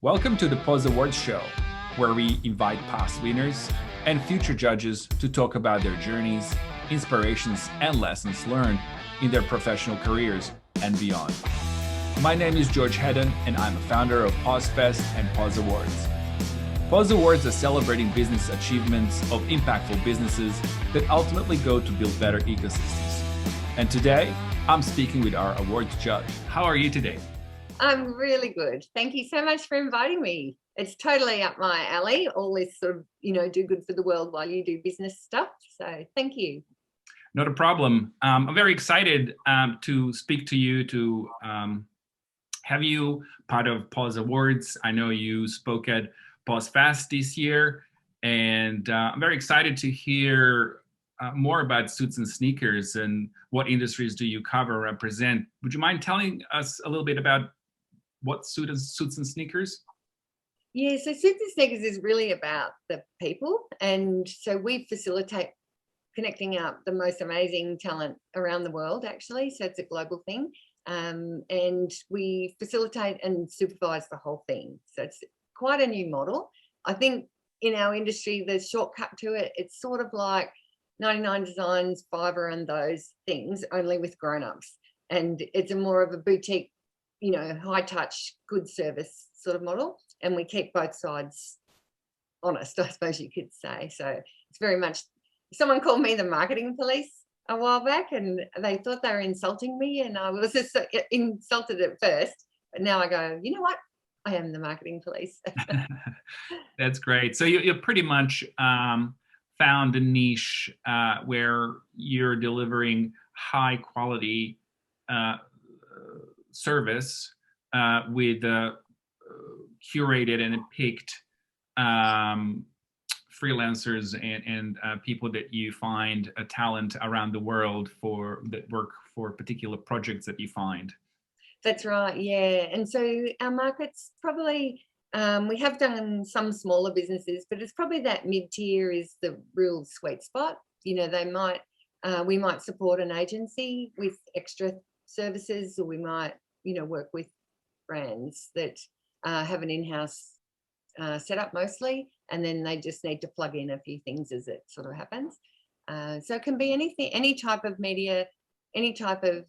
Welcome to the Pause Awards show, where we invite past winners and future judges to talk about their journeys, inspirations, and lessons learned in their professional careers and beyond. My name is George Hedden, and I'm a founder of Pause Fest and Pause Awards. Pause Awards are celebrating business achievements of impactful businesses that ultimately go to build better ecosystems. And today, I'm speaking with our awards judge. How are you today? I'm really good. Thank you so much for inviting me. It's totally up my alley, all this sort of, do good for the world while you do business stuff. So thank you. Not a problem. I'm very excited to speak to you, to have you part of Pause Awards. I know you spoke at Pause Fest this year, and I'm very excited to hear more about Suits and Sneakers and what industries do you cover, represent. Would you mind telling us a little bit about what Suits and Sneakers? Yeah, so Suits and Sneakers is really about the people. And so we facilitate connecting up the most amazing talent around the world, actually. So it's a global thing. And we facilitate and supervise the whole thing. So it's quite a new model. I think in our industry, the shortcut to it, it's sort of like 99 Designs, Fiverr and those things, only with grown-ups. And it's a more of a boutique, high touch, good service sort of model. And we keep both sides honest, I suppose you could say. So it's very much, someone called me the marketing police a while back, and they thought they were insulting me. And I was just insulted at first, but now I go, you know what? I am the marketing police. That's great. So you pretty much found a niche where you're delivering high quality service with curated and picked freelancers and people that you find a talent around the world that work for particular projects that you find. That's right, yeah. And so our market's probably, we have done some smaller businesses, but it's probably that mid-tier is the real sweet spot. We might support an agency with extra services, or we might, work with brands that have an in-house setup mostly, and then they just need to plug in a few things as it sort of happens. So it can be anything, any type of media, any type of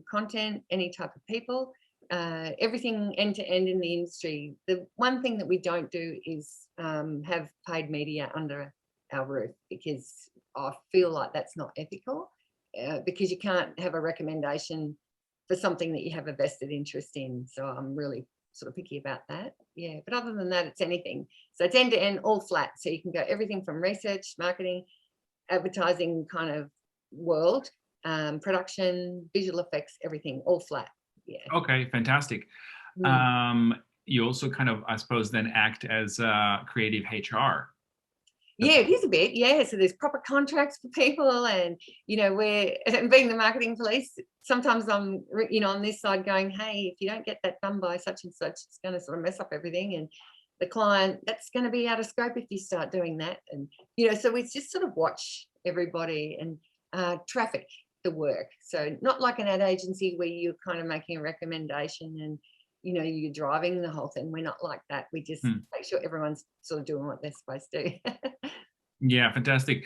content, any type of people, everything end to end in the industry. The one thing that we don't do is have paid media under our roof, because I feel like that's not ethical, because you can't have a recommendation for something that you have a vested interest in. So I'm really sort of picky about that. Yeah, but other than that, it's anything. So it's end to end, all flat. So you can go everything from research, marketing, advertising kind of world, production, visual effects, everything, all flat. Yeah. Okay, fantastic. You also kind of, I suppose, then act as creative HR. Yeah, it is a bit. Yeah, so there's proper contracts for people, and we're being the marketing police. Sometimes I'm, on this side going, hey, if you don't get that done by such and such, it's going to sort of mess up everything, and the client, that's going to be out of scope if you start doing that. And so we just sort of watch everybody and traffic the work. So not like an ad agency where you're kind of making a recommendation and you're driving the whole thing. We're not like that. We just make sure everyone's sort of doing what they're supposed to. Yeah, fantastic.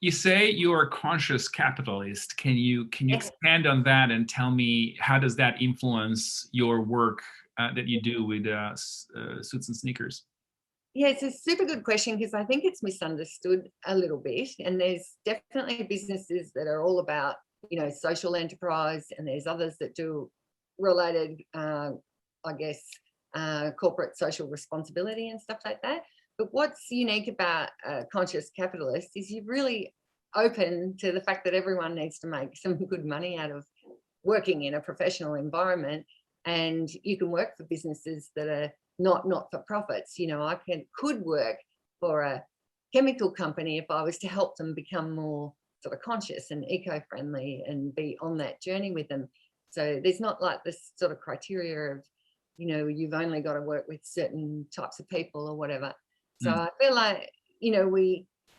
You say you're a conscious capitalist. Can you expand on that and tell me how does that influence your work that you do with Suits and Sneakers? Yeah, it's a super good question, because I think it's misunderstood a little bit. And there's definitely businesses that are all about, social enterprise, and there's others that do related, corporate social responsibility and stuff like that. But what's unique about a conscious capitalist is you're really open to the fact that everyone needs to make some good money out of working in a professional environment, and you can work for businesses that are not for profits. I could work for a chemical company if I was to help them become more sort of conscious and eco-friendly and be on that journey with them. So there's not like this sort of criteria of, you've only got to work with certain types of people or whatever. So I feel like,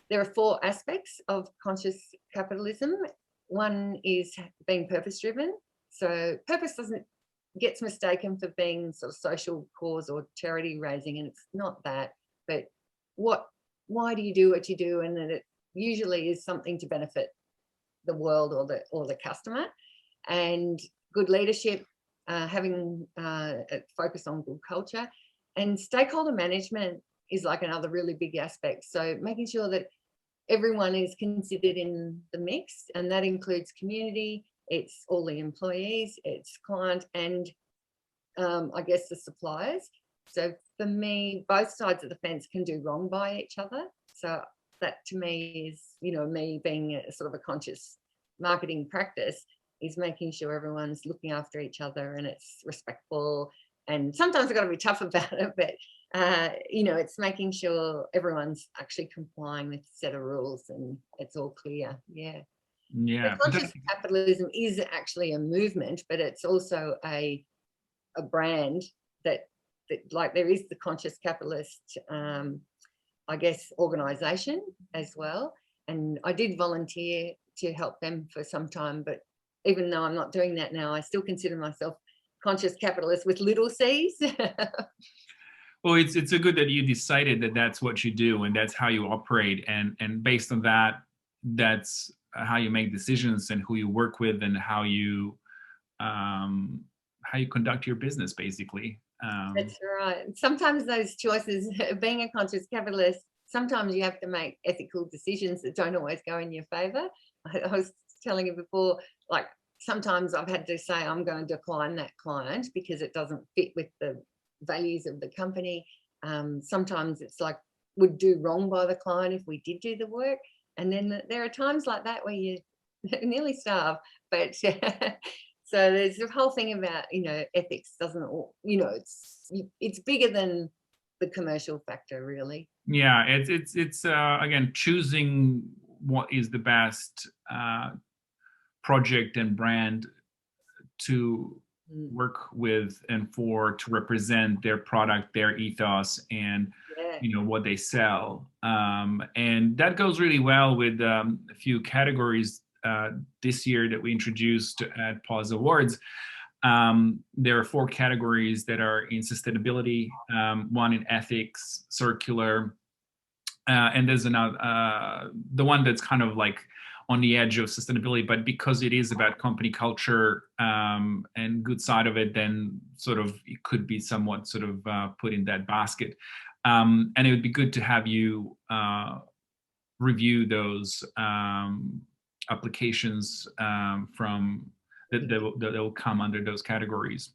there are 4 aspects of conscious capitalism. One is being purpose driven. So purpose doesn't gets mistaken for being sort of social cause or charity raising, and it's not that. But why do you do what you do? And that it usually is something to benefit the world or the customer. And good leadership, having a focus on good culture, and stakeholder management is like another really big aspect. So making sure that everyone is considered in the mix, and that includes community, it's all the employees, it's client, and I guess the suppliers. So for me, both sides of the fence can do wrong by each other. So that to me is, me being a sort of a conscious marketing practice, is making sure everyone's looking after each other and it's respectful. And sometimes I've got to be tough about it, but it's making sure everyone's actually complying with a set of rules and it's all clear. Yeah. Yeah. So conscious capitalism is actually a movement, but it's also a brand that like there is the conscious capitalist, I guess, organization as well. And I did volunteer to help them for some time, but even though I'm not doing that now, I still consider myself conscious capitalist with little C's. Well, it's a good that you decided that that's what you do and that's how you operate, and based on that, that's how you make decisions and who you work with and how you conduct your business, basically. That's right. Sometimes those choices, being a conscious capitalist, sometimes you have to make ethical decisions that don't always go in your favor. I was telling you before, like sometimes I've had to say I'm going to decline that client because it doesn't fit with the values of the company. Sometimes it's like would do wrong by the client if we did do the work. And then there are times like that where you nearly starve. But so there's the whole thing about, ethics doesn't, it's bigger than the commercial factor, really. Yeah, it's again, choosing what is the best project and brand to work with and to represent their product, their ethos, and what they sell. And that goes really well with a few categories this year that we introduced at Pause Awards. There are 4 categories that are in sustainability, 1 in ethics, circular, and there's another, the one that's kind of like on the edge of sustainability, but because it is about company culture and good side of it, then sort of it could be somewhat sort of put in that basket. And it would be good to have you review those applications from that will come under those categories.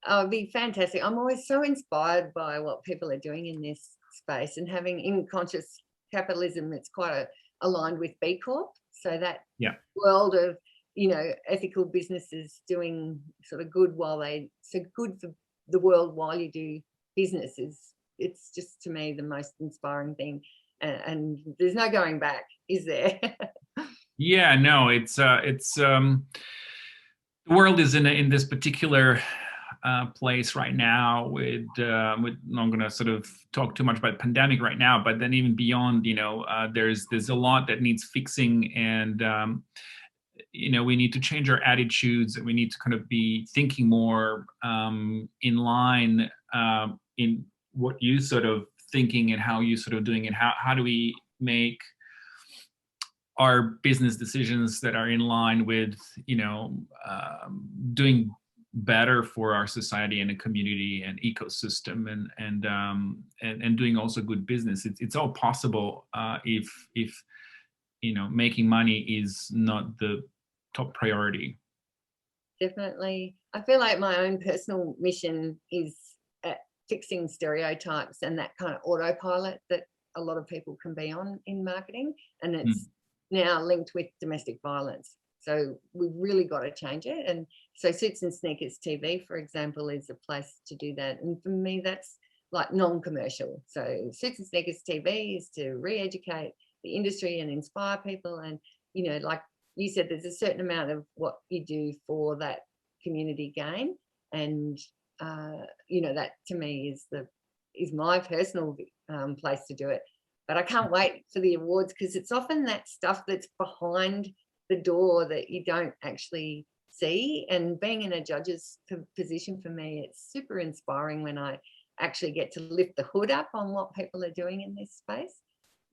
Oh, it'd be fantastic. I'm always so inspired by what people are doing in this space, and having in conscious capitalism, it's quite aligned with B Corp. So that world of, ethical businesses doing sort of good good for the world while you do business it's just, to me, the most inspiring thing. And there's no going back, is there? Yeah, no, it's the world is in this particular place right now with I'm going to sort of talk too much about pandemic right now, but then even beyond, there's a lot that needs fixing, and we need to change our attitudes, and we need to kind of be thinking more in line in what you sort of thinking and how you sort of doing, and how do we make our business decisions that are in line with doing better for our society and the community and ecosystem, and doing also good business. It's all possible if making money is not the top priority. Definitely. I feel like my own personal mission is fixing stereotypes and that kind of autopilot that a lot of people can be on in marketing, and it's now linked with domestic violence. So we've really got to change it. And so Suits and Sneakers TV, for example, is a place to do that. And for me, that's like non-commercial. So Suits and Sneakers TV is to re-educate the industry and inspire people. And, like you said, there's a certain amount of what you do for that community gain. And, that to me is my personal place to do it. But I can't wait for the awards, because it's often that stuff that's behind the door that you don't actually see. And being in a judge's position for me, it's super inspiring when I actually get to lift the hood up on what people are doing in this space.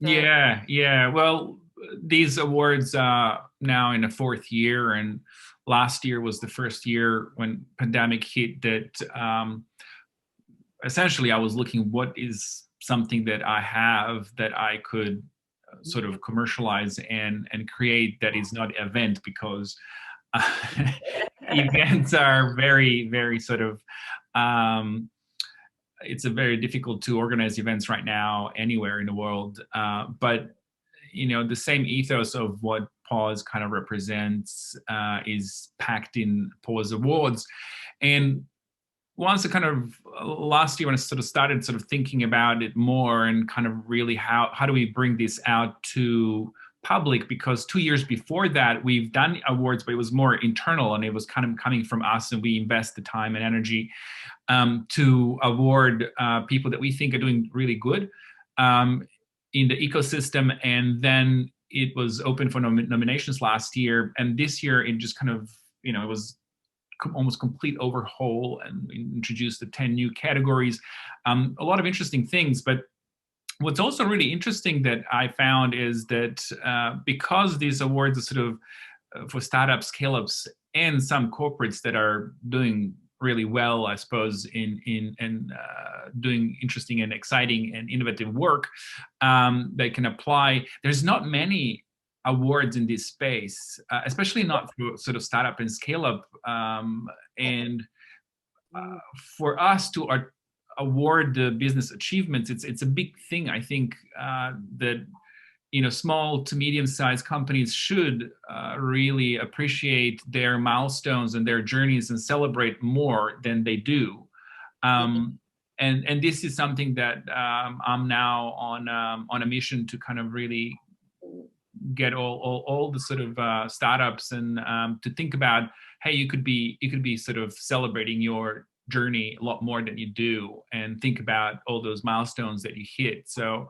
So, Yeah, yeah. Well, these awards now in the fourth year, and last year was the first year when pandemic hit that essentially I was looking what is something that I have that I could sort of commercialize and create that is not event, because events are very, very sort of it's a very difficult to organize events right now anywhere in the world. But the same ethos of what Pause kind of represents is packed in Pause Awards. And once I kind of last year when I sort of started sort of thinking about it more and kind of really how do we bring this out to public, because 2 years before that we've done awards, but it was more internal and it was kind of coming from us, and we invest the time and energy to award people that we think are doing really good in the ecosystem. And then it was open for nominations last year, and this year it just kind of it was almost complete overhaul and introduced the 10 new categories, a lot of interesting things. But what's also really interesting that I found is that because these awards are sort of for startups, scale-ups, and some corporates that are doing really well, I suppose, in doing interesting and exciting and innovative work that can apply. There's not many awards in this space, especially not for sort of startup and scale up. And for us to award the business achievements, it's a big thing. I think that small to medium-sized companies should really appreciate their milestones and their journeys and celebrate more than they do. And this is something that I'm now on a mission to kind of really get all the sort of startups and to think about, hey, you could be sort of celebrating your journey a lot more than you do, and think about all those milestones that you hit. So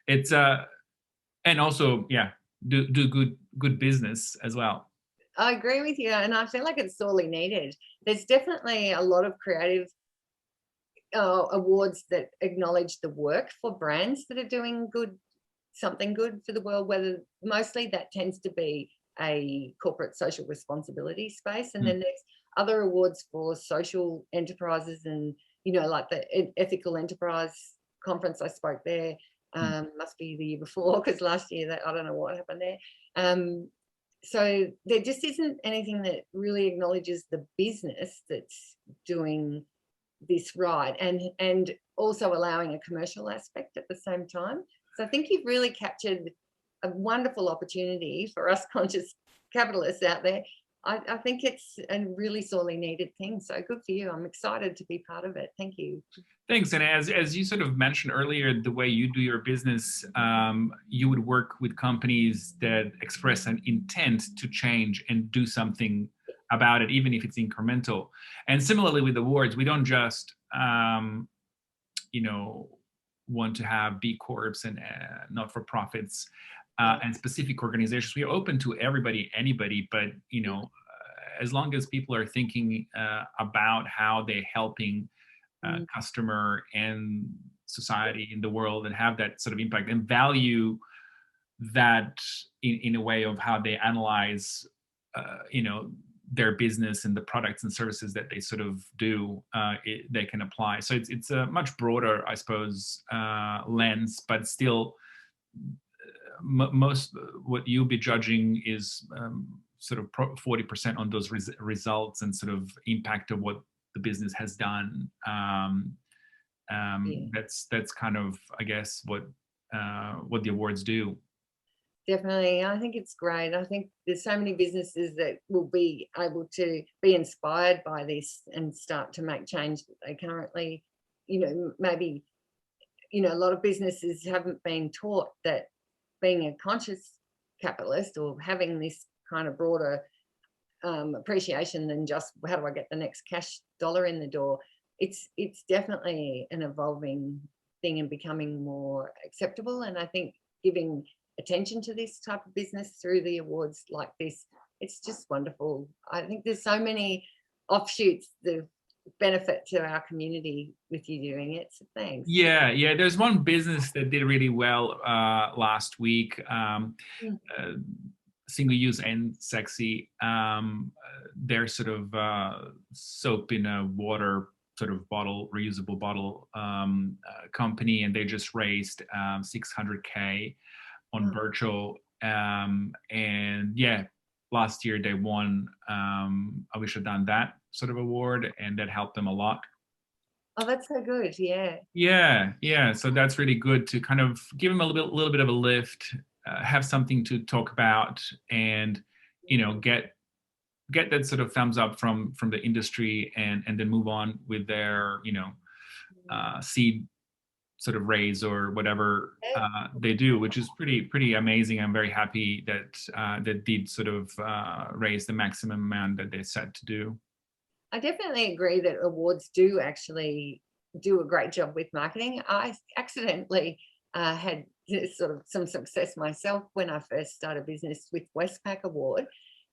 it's and also do good business as well. I agree with you, and I feel like it's sorely needed. There's definitely a lot of creative awards that acknowledge the work for brands that are doing something good for the world, whether mostly that tends to be a corporate social responsibility space. And then there's other awards for social enterprises, and like the ethical enterprise conference I spoke there, must be the year before, because last year I don't know what happened there. So there just isn't anything that really acknowledges the business that's doing this right, and also allowing a commercial aspect at the same time. So I think you've really captured a wonderful opportunity for us conscious capitalists out there. I think it's a really sorely needed thing. So good for you. I'm excited to be part of it. Thank you. Thanks. And as you sort of mentioned earlier, the way you do your business, you would work with companies that express an intent to change and do something about it, even if it's incremental. And similarly with awards, we don't just want to have B Corps and not-for-profits and specific organizations. We are open to everybody, anybody, but as long as people are thinking about how they're helping customer and society in the world and have that sort of impact and value that in a way of how they analyze their business and the products and services that they sort of do, they can apply. So it's a much broader, I suppose, lens, but still most what you'll be judging is sort of 40% on those results and sort of impact of what the business has done. That's kind of, I guess, what the awards do. Definitely. I think it's great. I think there's so many businesses that will be able to be inspired by this and start to make change that they currently, maybe, a lot of businesses haven't been taught that being a conscious capitalist or having this kind of broader appreciation than just how do I get the next cash dollar in the door. It's definitely an evolving thing and becoming more acceptable. And I think giving attention to this type of business through the awards like this it's just wonderful. I think there's so many offshoots, the benefit to our community with you doing it. So thanks. Yeah, yeah. There's one business that did really well last week. Mm. Uh, Single use and sexy. They're sort of soap in a water sort of bottle, reusable bottle company, and they just raised 600K on Oh, virtual. And yeah, last year they won I Wish I'd Done That sort of award, and that helped them a lot. oh, that's so good. Yeah. Yeah, yeah. So that's really good to kind of give them a little bit of a lift, have something to talk about, and get that sort of thumbs up from the industry, and then move on with their seed sort of raise or whatever they do, which is pretty amazing. I'm very happy that that did sort of raise the maximum amount that they set to do. I definitely agree that awards do actually do a great job with marketing. I accidentally had sort of some success myself when I first started business with Westpac Award,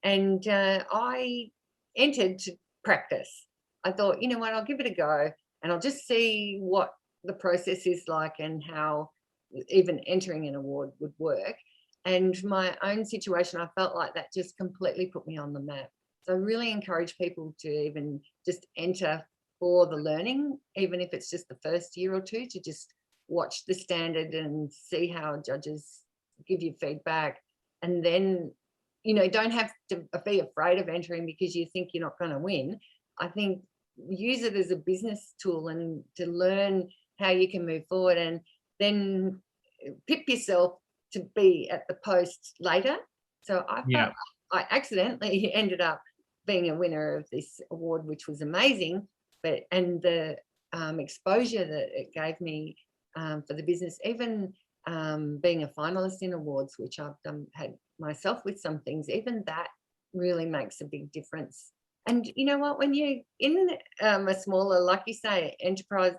and I entered to practice. I thought, you know what, I'll give it a go, and I'll just see what the process is like and how even entering an award would work. And my own situation, I felt like that just completely put me on the map. So I really encourage people to even just enter for the learning, even if it's just the first year or two, to just watch the standard and see how judges give you feedback. And then, don't have to be afraid of entering because you think you're not going to win. I think use it as a business tool and to learn how you can move forward, and then pip yourself to be at the post later. So I Yeah, felt I accidentally ended up being a winner of this award, which was amazing. And the exposure that it gave me for the business, even being a finalist in awards, which I've had myself with some things, even that really makes a big difference. And you know what? When you're in a smaller, like you say, enterprise,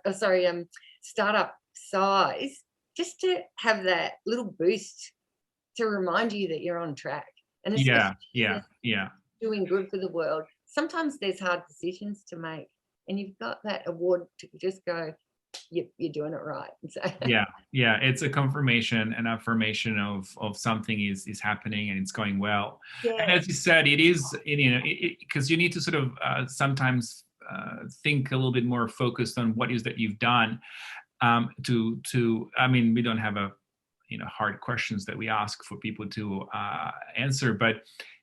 startup size, just to have that little boost to remind you that you're on track, and especially yeah, yeah, business yeah. doing good for the world. Sometimes there's hard decisions to make, and you've got that award to just go, you're doing it right. So, Yeah, yeah, it's a confirmation and affirmation of something is happening and it's going well. And yeah, as you said, it is, because you need to sort of sometimes think a little bit more focused on what is that you've done. I mean, we don't have a hard questions that we ask for people to answer, but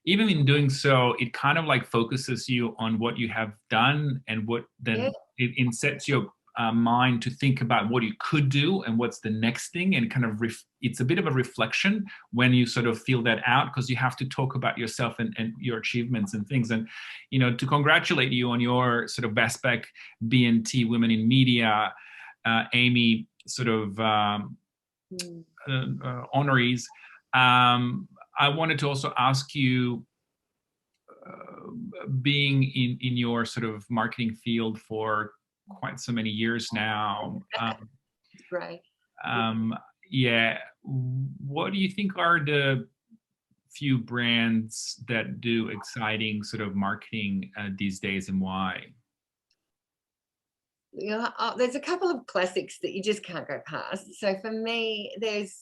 even in doing so, it kind of like focuses you on what you have done, and what yeah, then it sets your mind to think about what you could do and what's the next thing, and kind of it's a bit of a reflection when you sort of feel that out, because you have to talk about yourself and your achievements and things. And to congratulate you on your sort of Westpac BNT Women in Media Amy sort of mm, honorees. I wanted to also ask you, being in your sort of marketing field for quite so many years now, great. um, yeah, what do you think are the few brands that do exciting sort of marketing these days, and why? Yeah, there's a couple of classics that you just can't go past. So for me, there's,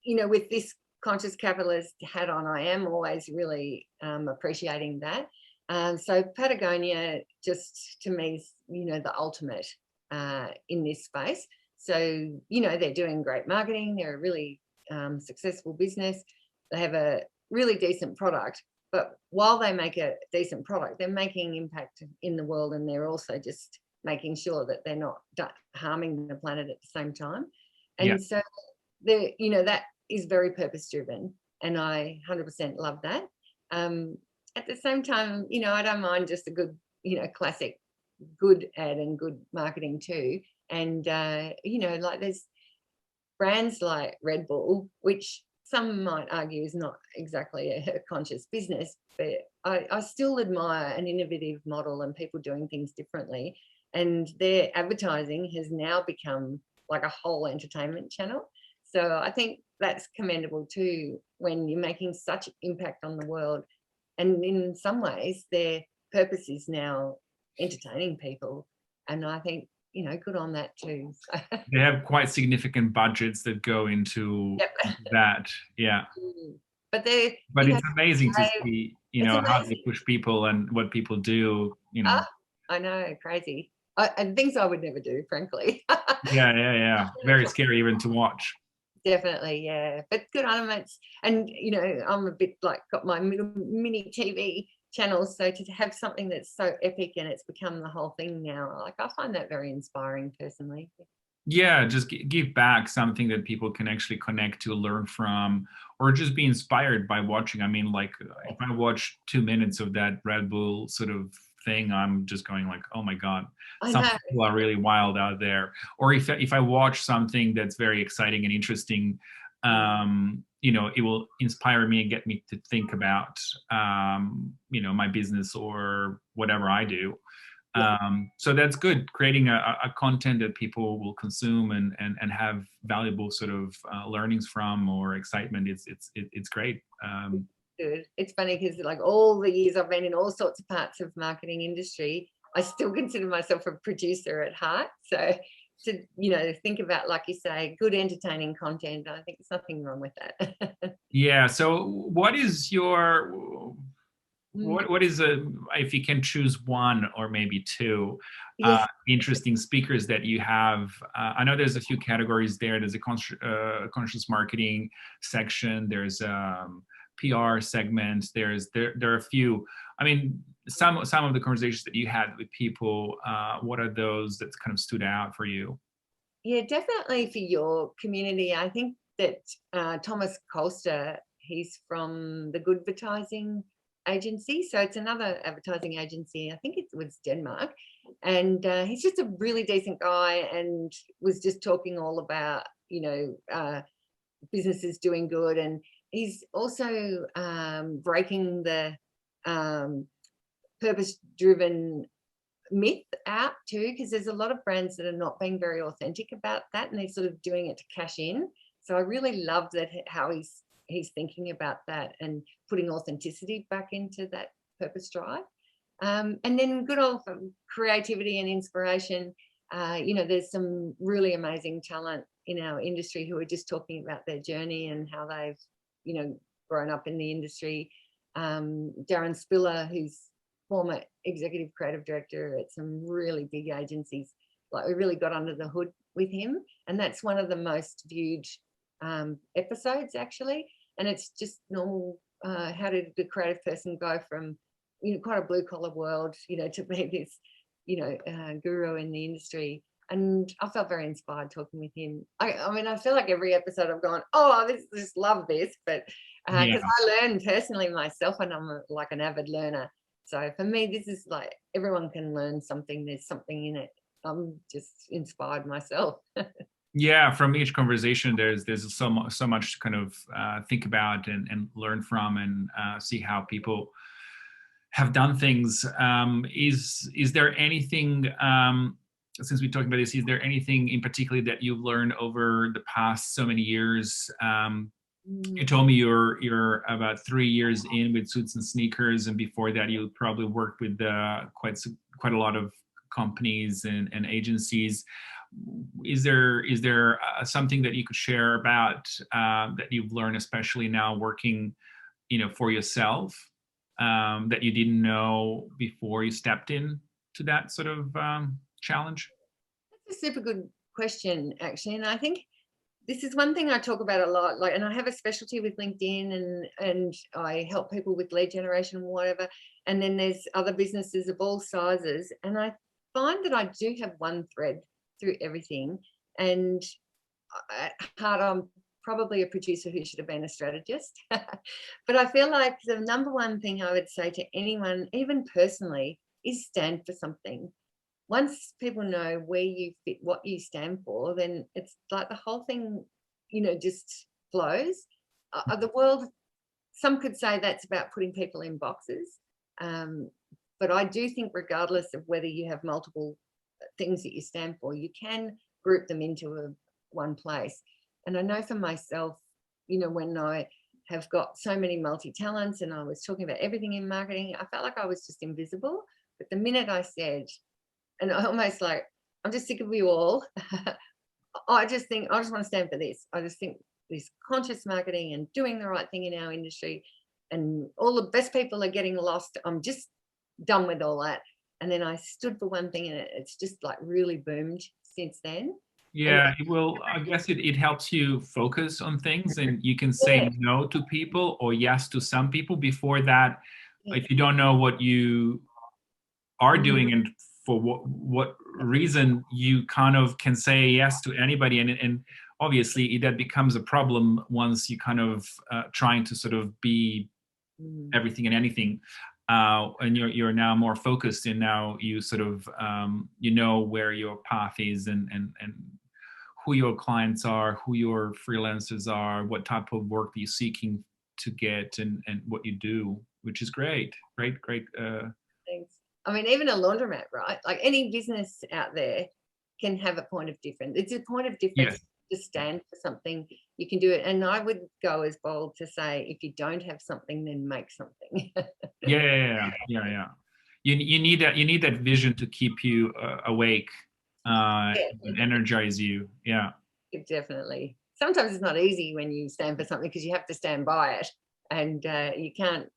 with this conscious capitalist hat on, I am always really appreciating that. So Patagonia, just to me, is, the ultimate in this space. So, they're doing great marketing. They're a really successful business. They have a really decent product. But while they make a decent product, they're making impact in the world, and they're also just making sure that they're not harming the planet at the same time. Yeah, And so that is very purpose driven, and I 100% love that. At the same time, I don't mind just a good, classic good ad and good marketing too. And like there's brands like Red Bull, which some might argue is not exactly a conscious business, but I still admire an innovative model and people doing things differently. And their advertising has now become like a whole entertainment channel. So I think that's commendable too, when you're making such impact on the world. And in some ways, their purpose is now entertaining people. And I think, good on that too. So, They have quite significant budgets that go into yep. that. Yeah. But they're, But it's amazing to see, it's how they amazing. push people and what people do, I know, crazy. And things I would never do, frankly. Yeah. Very scary even to watch. Definitely, yeah. But good on them. And I'm a bit like got my mini TV channels, so to have something that's so epic and it's become the whole thing now, like I find that very inspiring personally. Yeah, just give back something that people can actually connect to, learn from, or just be inspired by watching. I mean, like if I watch 2 minutes of that Red Bull sort of thing, I'm just going like, oh my God, I some know. people are really wild out there. Or if I watch something that's very exciting and interesting, it will inspire me and get me to think about, my business or whatever I do. So that's good, creating a content that people will consume and have valuable sort of learnings from, or excitement. It's great. Good. It's funny because like all the years I've been in all sorts of parts of marketing industry, I still consider myself a producer at heart. So to think about, like you say, good entertaining content, I think there's nothing wrong with that. Yeah. So what is your what is if you can choose one or maybe two Yeah. interesting speakers that you have? I know there's a few categories there. There's a conscious marketing section. There's PR segment. There are a few. I mean, some of the conversations that you had with people. What are those that kind of stood out for you? Yeah, definitely for your community. I think that Thomas Kolster, he's from the Goodvertising agency. So it's another advertising agency. I think it was Denmark. And he's just a really decent guy and was just talking all about, businesses doing good. And he's also breaking the purpose-driven myth out too, because there's a lot of brands that are not being very authentic about that, and they're sort of doing it to cash in. So I really love that, how he's thinking about that and putting authenticity back into that purpose drive. And then good old creativity and inspiration. There's some really amazing talent in our industry who are just talking about their journey and how they've grown up in the industry. Darren Spiller, who's former executive creative director at some really big agencies. Like, we really got under the hood with him, and that's one of the most viewed episodes actually. And it's just normal. How did the creative person go from quite a blue collar world to be this guru in the industry? And I felt very inspired talking with him. I mean, I feel like every episode I've gone, oh, I just love this, but because I learn personally myself, and I'm like an avid learner. So for me, this is like everyone can learn something. There's something in it. I'm just inspired myself. Yeah, from each conversation, there's so much to kind of think about and learn from, and see how people have done things. Is there anything, since we're talking about this, is there anything in particular that you've learned over the past so many years? You told me you're about 3 years in with Suits and Sneakers, and before that you probably worked with quite a lot of companies and agencies. Is there something that you could share about that you've learned, especially now working, for yourself, that you didn't know before you stepped in to that sort of challenge? That's a super good question, actually, and I think this is one thing I talk about a lot. Like, and I have a specialty with LinkedIn, and I help people with lead generation, whatever. And then there's other businesses of all sizes, and I find that I do have one thread through everything. And at heart, I'm probably a producer who should have been a strategist. But I feel like the number one thing I would say to anyone, even personally, is stand for something. Once people know where you fit, what you stand for, then it's like the whole thing, just flows. The world, some could say that's about putting people in boxes. But I do think regardless of whether you have multiple things that you stand for, you can group them into one place. And I know for myself, when I have got so many multi-talents and I was talking about everything in marketing, I felt like I was just invisible. But the minute I said, and I almost like, I'm just sick of you all. I just think, I just want to stand for this. I just think this conscious marketing and doing the right thing in our industry, and all the best people are getting lost. I'm just done with all that. And then I stood for one thing, and it's just like really boomed since then. Yeah, it will. I guess it helps you focus on things, and you can say no to people or yes to some people. Before that, if you don't know what you are doing and for what reason, you kind of can say yes to anybody, and obviously that becomes a problem once you kind of trying to sort of be everything and anything. And you're now more focused, and now you sort of you know where your path is, and who your clients are, who your freelancers are, what type of work you're seeking to get, and what you do, which is great. Thanks. I mean, even a laundromat, right? Like any business out there can have a point of difference. It's a point of difference to stand for something. You can do it. And I would go as bold to say, if you don't have something, then make something. Yeah. You need that vision to keep you awake, and energize you. Yeah. Definitely. Sometimes it's not easy when you stand for something because you have to stand by it, and you can't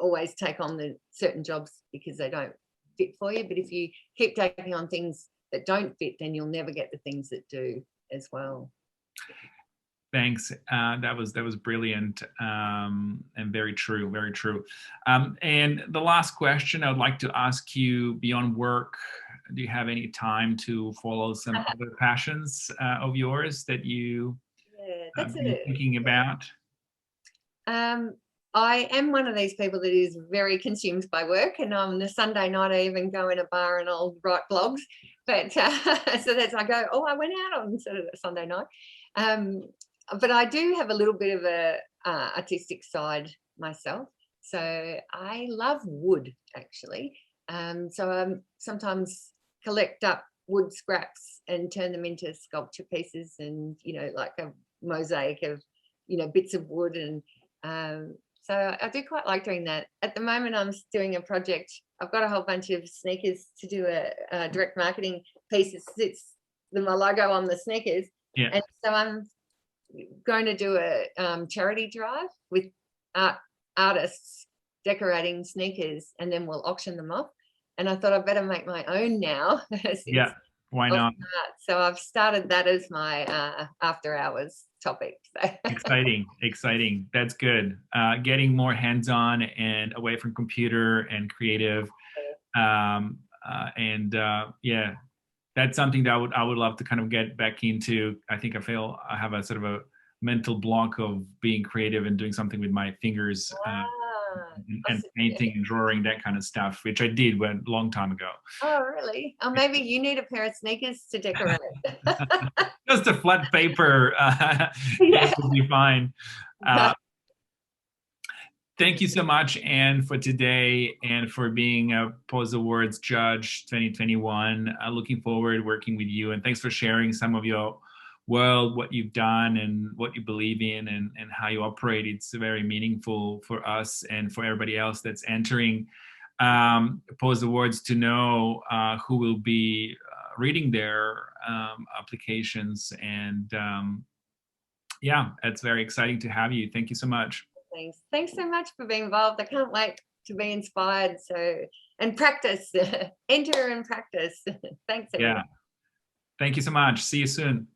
always take on the certain jobs because they don't fit for you. But if you keep taking on things that don't fit, then you'll never get the things that do as well. Thanks. That was brilliant, and very true. And the last question I would like to ask you: beyond work, do you have any time to follow some other passions of yours that you have been thinking about? I am one of these people that is very consumed by work, and on the Sunday night I even go in a bar and I'll write blogs. But so that's, I go, oh, I went out on Sunday night. But I do have a little bit of a artistic side myself. So I love wood, actually. So I sometimes collect up wood scraps and turn them into sculpture pieces, and like a mosaic of bits of wood. And so I do quite like doing that. At the moment, I'm doing a project. I've got a whole bunch of sneakers to do a direct marketing piece. It's my logo on the sneakers. Yeah. And so I'm going to do a charity drive with artists decorating sneakers, and then we'll auction them off. And I thought I'd better make my own now. Yeah, why not? So I've started that as my after hours topic. So. Exciting. That's good. Getting more hands-on and away from computer and creative. Yeah, that's something that I would love to kind of get back into. I think I have a sort of a mental block of being creative and doing something with my fingers. And painting and drawing, that kind of stuff, which I did a long time ago. Oh, really? Oh, maybe you need a pair of sneakers to decorate. Just a flat paper, it would be fine. Thank you so much, Anne, for today and for being a POS Awards Judge 2021. Looking forward to working with you, and thanks for sharing some of your world, what you've done and what you believe in, and how you operate. It's very meaningful for us and for everybody else that's entering POS Awards to know who will be reading their applications. And yeah, it's very exciting to have you. Thank you so much. Thanks so much for being involved. I can't wait to be inspired. And practice, enter and practice. Thanks. Everyone. Yeah. Thank you so much. See you soon.